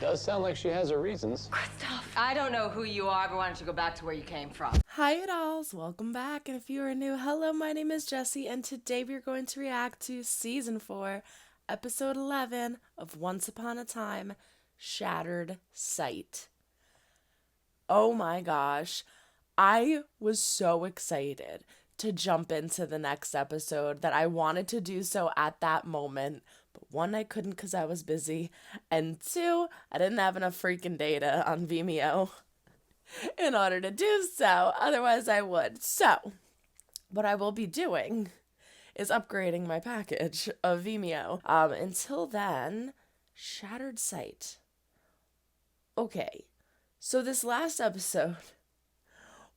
does sound like she has her reasons. Stuff. I don't know who you are, but why don't you go back to where you came from? Hi dolls, welcome back, and if you are new, hello, my name is Jessie, and today we're going to react to Season 4, Episode 11 of Once Upon a Time, Shattered Sight. Oh my gosh, I was so excited to jump into the next episode that I wanted to do so at that moment. But one, I couldn't because I was busy, and two, I didn't have enough freaking data on Vimeo in order to do so. Otherwise, I would. So, what I will be doing is upgrading my package of Vimeo. Until then, Shattered Sight. Okay, so this last episode,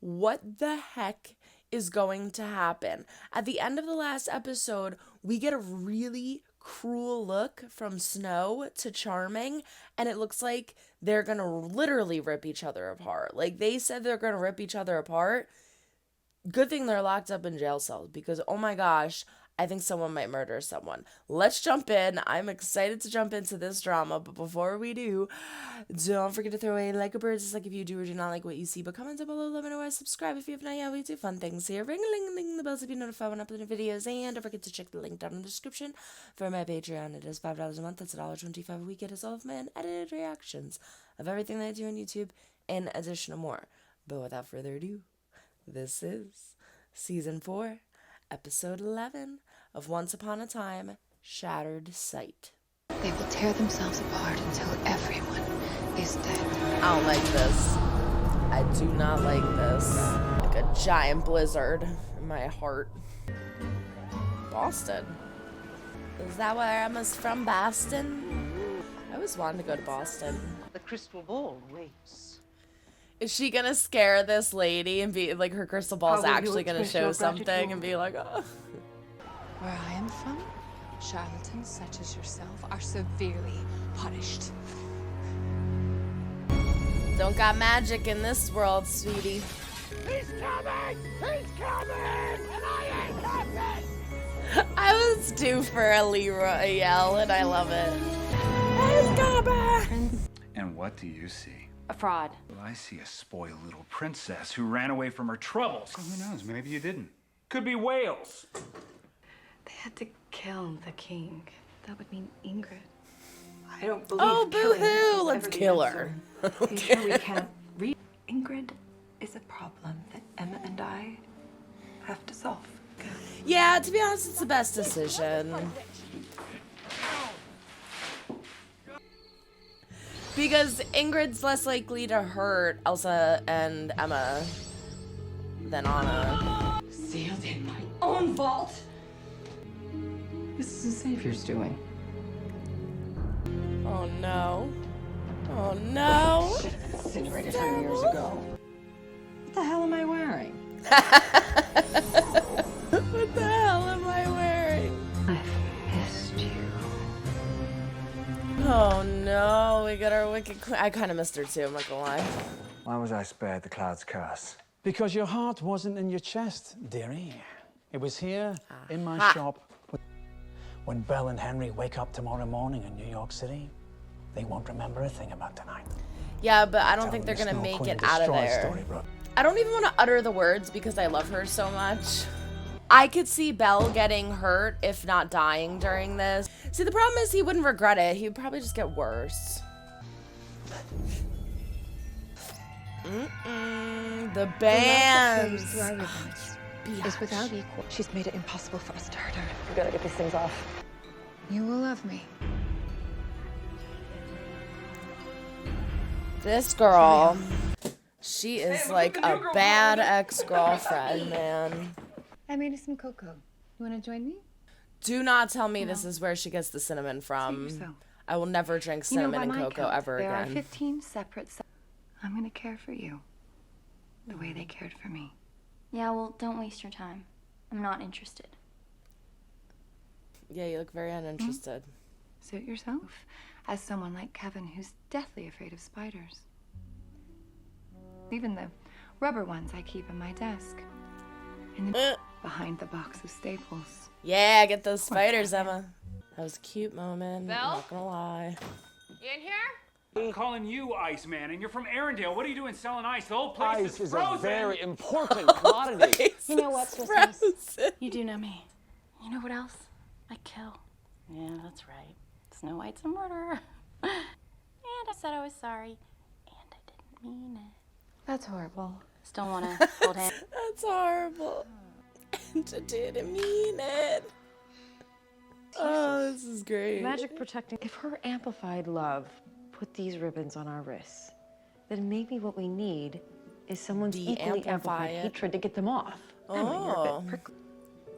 what the heck is going to happen? At the end of the last episode, we get a really cruel look from Snow to Charming, and it looks like they're gonna literally rip each other apart. Like, they said they're gonna rip each other apart. Good thing they're locked up in jail cells, because oh my gosh, I think someone might murder someone. Let's jump in. I'm excited to jump into this drama, but before we do, don't forget to throw a like or bird, just like if you do or do not like what you see, but comment down below, let me know why, subscribe if you have not yet. We do fun things here. Ring-a-ling-a-ling the bell to be notified when I upload videos, and don't forget to check the link down in the description for my Patreon. It is $5 a month. That's $1.25 a week. It is all of my unedited reactions of everything that I do on YouTube, and additional more. But without further ado, this is Season 4, Episode 11 of Once Upon a Time, Shattered Sight. They will tear themselves apart until everyone is dead. I don't like this. I do not like this. Like a giant blizzard in my heart. Boston. Is that where Emma's from, Boston? I always wanted to go to Boston. The crystal ball waits. Is she gonna scare this lady and be like, her crystal ball's actually gonna show something and be like, oh. Where I am from, charlatans such as yourself are severely punished. Don't got magic in this world, sweetie. He's coming! He's coming! And I ain't coming! I was due for a Leroy yell, and I love it. He's coming! And what do you see? A fraud. Well, I see a spoiled little princess who ran away from her troubles. Who knows? Maybe you didn't. Could be Wales. They had to kill the king. That would mean Ingrid. I don't believe. Oh, boo-hoo! Let's kill her. You sure we can't read? Ingrid is a problem that Emma and I have to solve. Yeah, to be honest, it's the best decision. Because Ingrid's less likely to hurt Elsa and Emma than Anna. Sealed in my own vault. This is the Savior's doing. Oh no. Oh no. Incinerated her years ago. What the hell am I wearing? What the hell am I wearing? I've missed you. Oh no, we got our wicked queen. I kind of missed her too, I'm not gonna lie. Why was I spared the cloud's curse? Because your heart wasn't in your chest, dearie. It was here in my shop. When Belle and Henry wake up tomorrow morning in New York City, they won't remember a thing about tonight. Yeah, but I don't Tell think them they're the gonna Snow make Queen it out of destroyed there. Storybrooke. I don't even want to utter the words because I love her so much. I could see Belle getting hurt, if not dying, during this. See, the problem is he wouldn't regret it. He would probably just get worse. The bands. Is without equal. She's made it impossible for us to hurt her. We gotta get these things off. You will love me. This girl, she is like a bad ex-girlfriend, man. I made us some cocoa. You want to join me? Do not tell me this is where she gets the cinnamon from. I will never drink cinnamon and cocoa ever there again. are 15 separate. I'm gonna care for you the way they cared for me. Yeah, well, don't waste your time. I'm not interested. Yeah, you look very uninterested. Suit yourself as someone like Kevin who's deathly afraid of spiders. Even the rubber ones I keep in my desk. And then behind the box of staples. Yeah, get those spiders, Emma. That was a cute moment. Belle? I'm not gonna lie. You in here? I'm calling you Iceman, and you're from Arendelle. What are you doing selling ice? The whole place Ice is is frozen. a very important commodity. You know what's just nice? You do know me. You know what else? I kill. Yeah, that's right. Snow White's a murderer. And I said I was sorry. And I didn't mean it. That's horrible. Still want to hold hands. That's horrible. And I didn't mean it. Oh, this is great. Magic protecting. If her amplified love put these ribbons on our wrists, then maybe what we need is someone's equally amplified hatred to get them off. Emma, you're a bit prickly.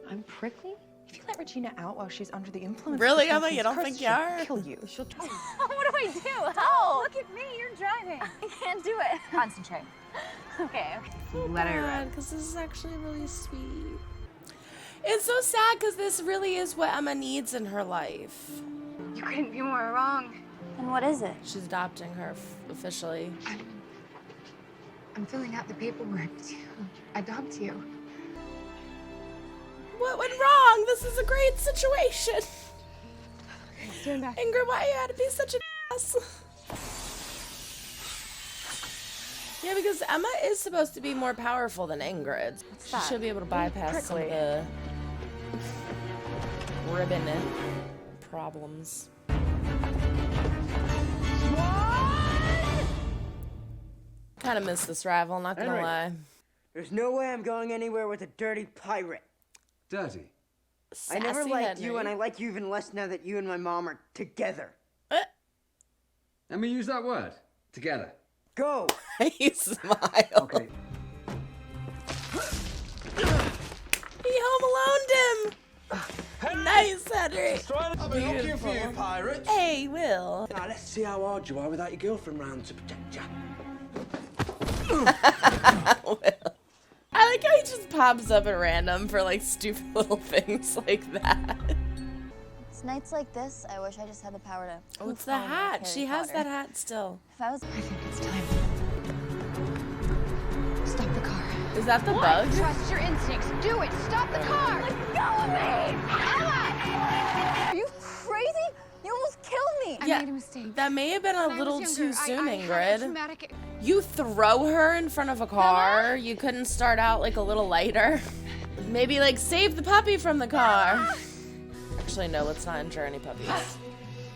I'm prickly? If you let Regina out while she's under the influence, Really, of Emma? You don't think you are? Kill you. She'll. What do I do? Help! Look at me, you're driving. I can't do it. Concentrate. Okay. Let her run. Because this is actually really sweet. It's so sad because this really is what Emma needs in her life. You couldn't be more wrong. And what is it? She's adopting her officially. I'm filling out the paperwork to adopt you. What went wrong? This is a great situation. Stand back. Ingrid, why you had to be such an ass? Yeah, because Emma is supposed to be more powerful than Ingrid. She should be able to bypass some of the ribbon problems. Kind of miss this rival, not gonna lie. There's no way I'm going anywhere with a dirty pirate. Dirty? I never Sassy liked Henry. you, and I like you even less now that you and my mom are together. Let me use that word. Together. Go! He smiled. Okay. He home aloned him. Nice, Henry. I've been looking for you, pirate. Hey, Will. Now let's see how hard you are without your girlfriend round to protect you. Will. I like how he just pops up at random for like stupid little things like that. It's nights like this, I wish I just had the power to. Oh, it's the hat. She has that hat still. If I was. I think it's time. Stop the car. Is that the bug? Trust your instincts. Do it. Stop the car. Let go of me! Emma! Are you crazy? You almost killed me! I made a mistake. That may have been a When I little was too younger, soon, I had a Ingrid. traumatic. You throw her in front of a car. You couldn't start out like a little lighter. Maybe like save the puppy from the car. Actually, no, let's not injure any puppies.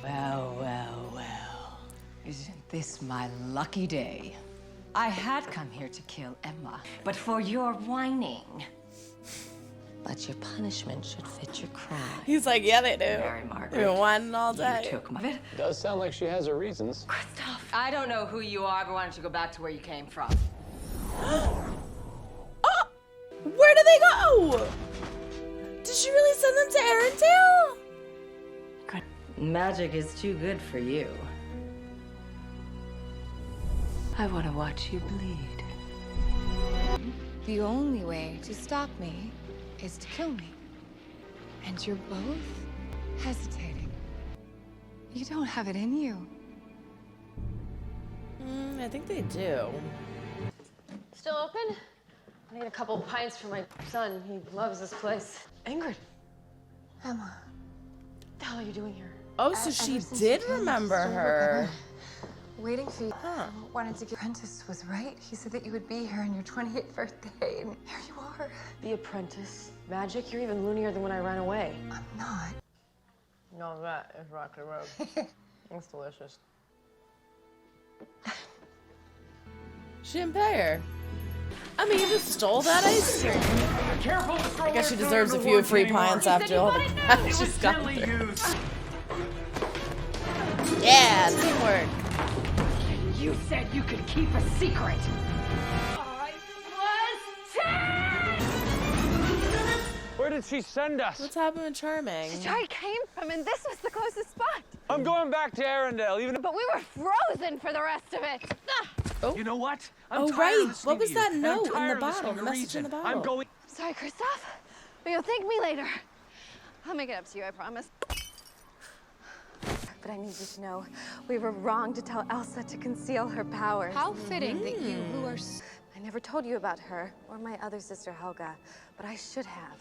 Well, well, well. Isn't this my lucky day? I had come here to kill Emma, but for your whining. But your punishment should fit your crime. He's like, yeah, they do. Mary Margaret, We've been whining all day. You took my... Does sound like she has her reasons. I don't know who you are, but why don't you go back to where you came from? Oh! Where did they go? Did she really send them to Arendelle? Magic is too good for you. I want to watch you bleed. The only way to stop me is to kill me. And you're both hesitating. You don't have it in you. I think they do. Still open? I need a couple pints for my son. He loves this place. Ingrid, Emma. what the hell are you doing here? Oh, so she did remember her. Waiting for you. Wanted to get Apprentice was right. He said that you would be here on your 28th birthday, and here you are. The Apprentice. Magic? You're even loonier than when I ran away. I'm not. No, that is Rocky Road. It's delicious. She didn't pay her. I mean, you just stole that ice cream. Careful, I guess she deserves a few free pints after all the crap she's gone through. Yeah, teamwork. You said you could keep a secret. I was 10! Where did she send us? What's happened with Charming? I came from, and this was the closest spot. I'm going back to Arendelle, even if... But we were frozen for the rest of it. Oh. You know what? Oh, right. What was that note in the bottle? The message in the bottle. I'm going. Sorry, Kristoff. But you'll thank me later. I'll make it up to you, I promise. But I need you to know we were wrong to tell Elsa to conceal her powers. How fitting that you, who are I never told you about her or my other sister Helga, but I should have.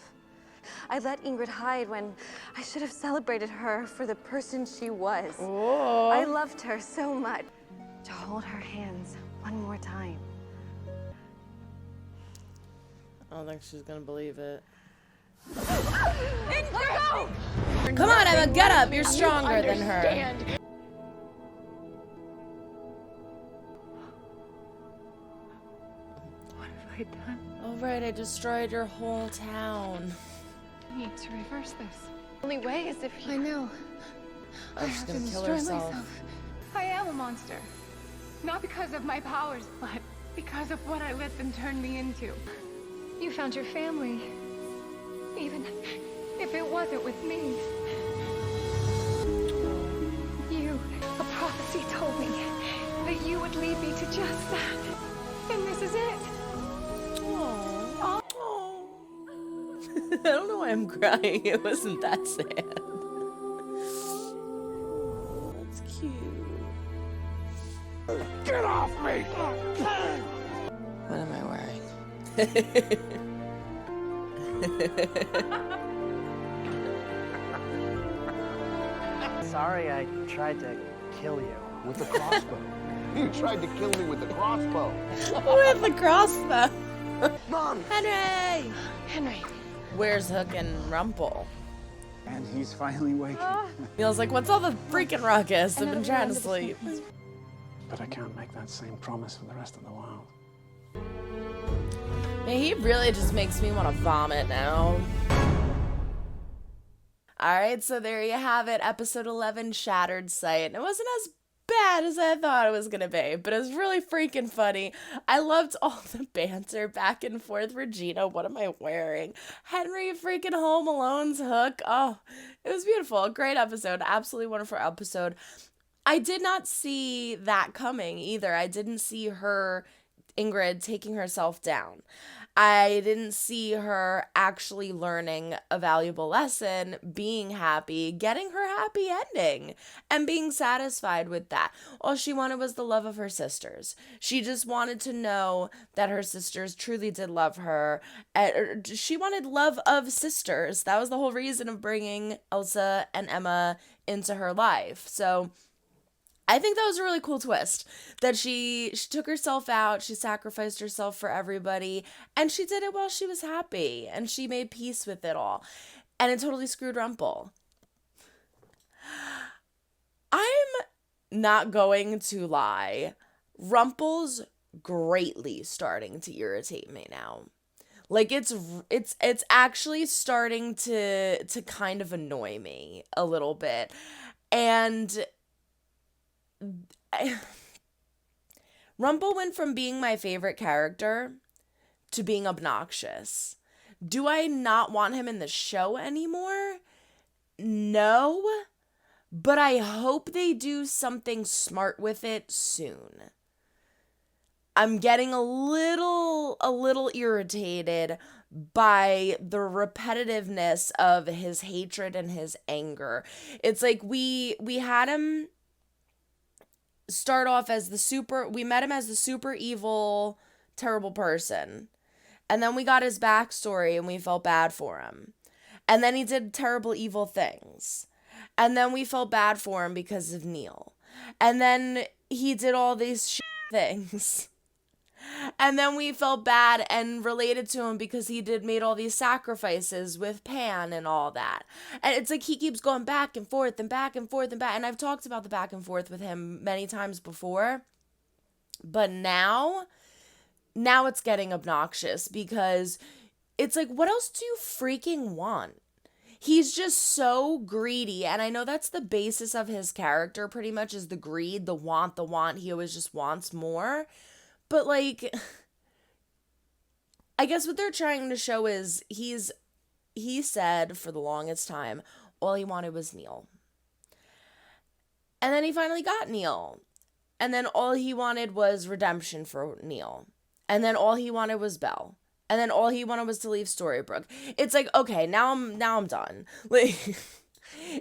I let Ingrid hide when I should have celebrated her for the person she was. Whoa. I loved her so much. to hold her hands one more time. I don't think she's gonna believe it. Let go! Come on, Emma, get up. You're stronger than her. What have I done? Oh, right, I destroyed your whole town. I need to reverse this. The only way is if you... I know. Oh, she's gonna kill herself. I am a monster. Not because of my powers, but because of what I let them turn me into. You found your family. Even if it wasn't with me. A prophecy told me that you would lead me to just that. And this is it. Aww. I don't know why I'm crying. It wasn't that sad. That's cute. Get off me! What am I wearing? Sorry I tried to kill you. With the crossbow. You tried to kill me with the crossbow. With the crossbow. Mom! Henry! Henry. Where's Hook and Rumple? And he's finally waking. Neil's like, what's all the freaking ruckus? I've been trying to sleep. But I can't make that same promise for the rest of the world. Man, he really just makes me want to vomit now. Alright, so there you have it. Episode 11, Shattered Sight. It wasn't as bad as I thought it was gonna be, but it was really freaking funny. I loved all the banter back and forth. Regina, what am I wearing? Henry freaking Home Alone's Hook. Oh, it was beautiful. Great episode. Absolutely wonderful episode. I did not see that coming either. I didn't see her, Ingrid, taking herself down. I didn't see her actually learning a valuable lesson, being happy, getting her happy ending, and being satisfied with that. All she wanted was the love of her sisters. She just wanted to know that her sisters truly did love her. She wanted love of sisters. That was the whole reason of bringing Elsa and Emma into her life. So I think that was a really cool twist, that she took herself out, she sacrificed herself for everybody, and she did it while she was happy, and she made peace with it all. And it totally screwed Rumple. I'm not going to lie. Rumple's greatly starting to irritate me now. Like, it's actually starting to kind of annoy me a little bit. And Rumple went from being my favorite character to being obnoxious. Do I not want him in the show anymore? No, but I hope they do something smart with it soon. I'm getting a little irritated by the repetitiveness of his hatred and his anger. It's like we had him start off as we met him as the super evil, terrible person. And then we got his backstory and we felt bad for him. And then he did terrible, evil things. And then we felt bad for him because of Neil. And then he did all these things. And then we felt bad and related to him because he made all these sacrifices with Pan and all that. And it's like he keeps going back and forth and back and forth and back. And I've talked about the back and forth with him many times before. But now it's getting obnoxious because it's like, what else do you freaking want? He's just so greedy. And I know that's the basis of his character pretty much, is the greed, the want. He always just wants more. But, like, I guess what they're trying to show is he said for the longest time, all he wanted was Neil. And then he finally got Neil. And then all he wanted was redemption for Neil. And then all he wanted was Belle. And then all he wanted was to leave Storybrooke. It's like, okay, now I'm done. Like,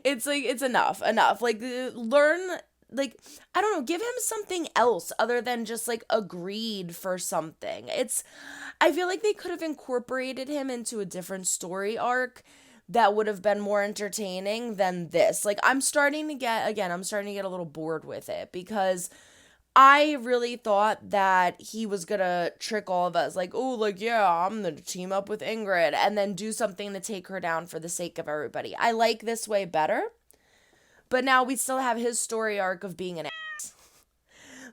it's like, it's enough. Like, learn... Like, I don't know, give him something else other than just, like, a greed for something. I feel like they could have incorporated him into a different story arc that would have been more entertaining than this. Like, I'm starting to get a little bored with it because I really thought that he was gonna trick all of us, like, oh, like, yeah, I'm gonna team up with Ingrid and then do something to take her down for the sake of everybody. I like this way better, but now we still have his story arc of being an ass.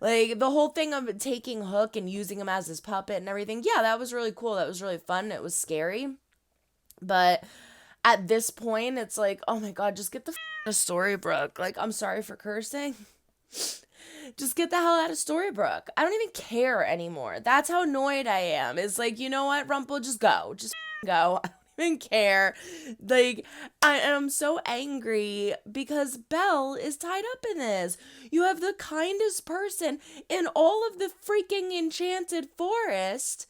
Like, the whole thing of taking Hook and using him as his puppet and everything, yeah, that was really cool. That was really fun. It was scary. But at this point, it's like, oh my God, just get the out of Storybrooke. Like, I'm sorry for cursing. Just get the hell out of Storybrooke. I don't even care anymore. That's how annoyed I am. It's like, you know what, Rumple, just go. Just go. I don't even care. Like, I am so angry because Belle is tied up in this. You have the kindest person in all of the freaking Enchanted Forest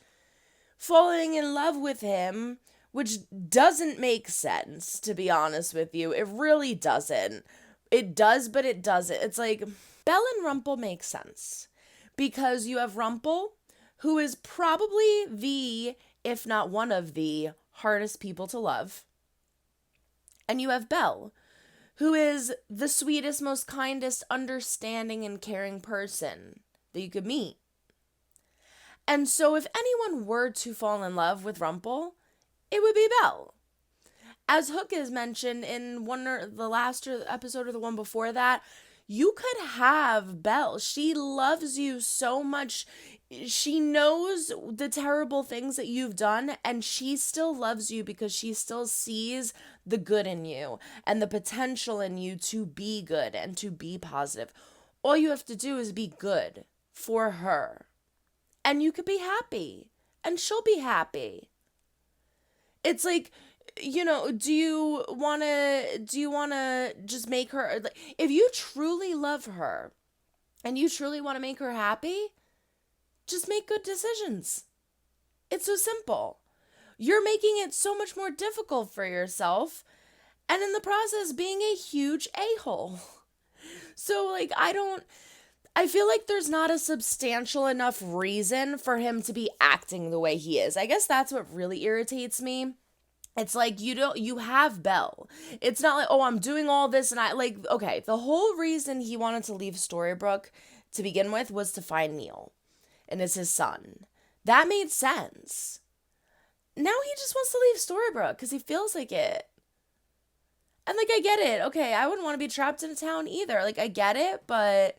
falling in love with him, which doesn't make sense, to be honest with you. It really doesn't. It does, but it doesn't. It's like, Belle and Rumple make sense because you have Rumple, who is probably the, if not one of the, hardest people to love. And you have Belle, who is the sweetest, most kindest, understanding, and caring person that you could meet. And so if anyone were to fall in love with Rumple, it would be Belle. As Hook is mentioned in one or the last episode or the one before that, you could have Belle. She loves you so much. She knows the terrible things that you've done, and she still loves you because she still sees the good in you and the potential in you to be good and to be positive. All you have to do is be good for her, and you could be happy, and she'll be happy. It's like, you know, do you want to just make her, like, if you truly love her and you truly want to make her happy, just make good decisions. It's so simple. You're making it so much more difficult for yourself and in the process being a huge a-hole. So, like, I feel like there's not a substantial enough reason for him to be acting the way he is. I guess that's what really irritates me. It's like, you have Belle. It's not like, oh, I'm doing all this and okay, the whole reason he wanted to leave Storybrooke to begin with was to find Neil, and it's his son. That made sense. Now he just wants to leave Storybrooke because he feels like it. And, like, I get it. Okay, I wouldn't want to be trapped in a town either. Like, I get it, but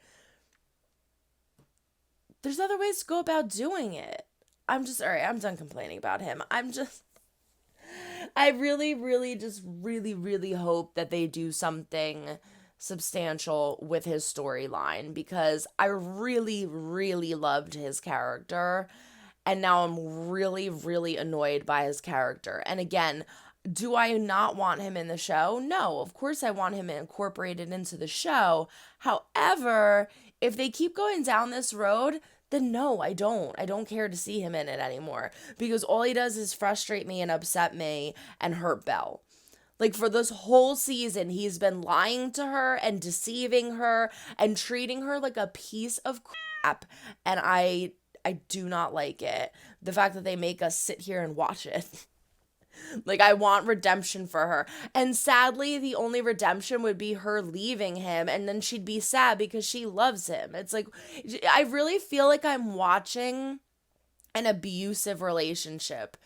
there's other ways to go about doing it. All right, I'm done complaining about him. I really, really, just really, really hope that they do something substantial with his storyline because I really, really loved his character, and now I'm really, really annoyed by his character. And again, do I not want him in the show? No, of course I want him incorporated into the show. However, if they keep going down this road, then no, I don't care to see him in it anymore because all he does is frustrate me and upset me and hurt Belle. Like, for this whole season, he's been lying to her and deceiving her and treating her like a piece of crap, and I do not like it. The fact that they make us sit here and watch it. Like, I want redemption for her. And sadly, the only redemption would be her leaving him, and then she'd be sad because she loves him. It's like, I really feel like I'm watching an abusive relationship,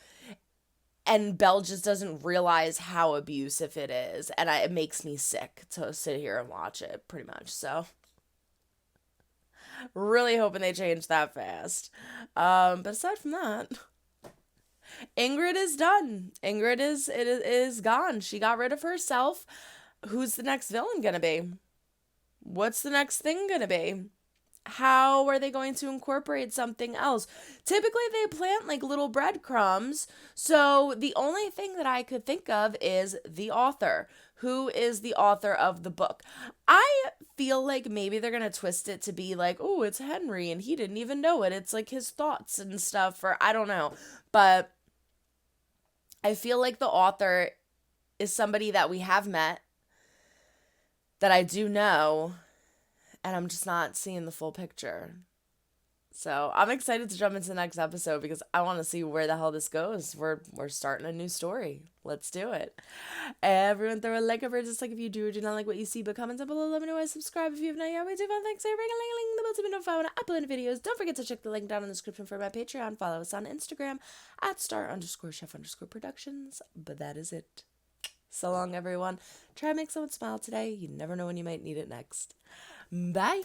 and Belle just doesn't realize how abusive it is, and it makes me sick to sit here and watch it, pretty much. So, really hoping they change that fast. But aside from that, Ingrid is done. Ingrid is gone. She got rid of herself. Who's the next villain gonna be? What's the next thing gonna be? How are they going to incorporate something else? Typically, they plant like little breadcrumbs. So the only thing that I could think of is the author. Who is the author of the book? I feel like maybe they're going to twist it to be like, oh, it's Henry and he didn't even know it. It's like his thoughts and stuff, or I don't know. But I feel like the author is somebody that we have met, that I do know, and I'm just not seeing the full picture. So I'm excited to jump into the next episode because I want to see where the hell this goes. We're starting a new story. Let's do it. Everyone throw a like over, dislike if you do or do not like what you see, but comment down below, let me know, and subscribe if you have not yet. We do fun things. Ring a ling the bell to be notified when I upload videos. Don't forget to check the link down in the description for my Patreon. Follow us on Instagram at star_chef_productions. But that is it. So long, everyone. Try to make someone smile today. You never know when you might need it next. Bye.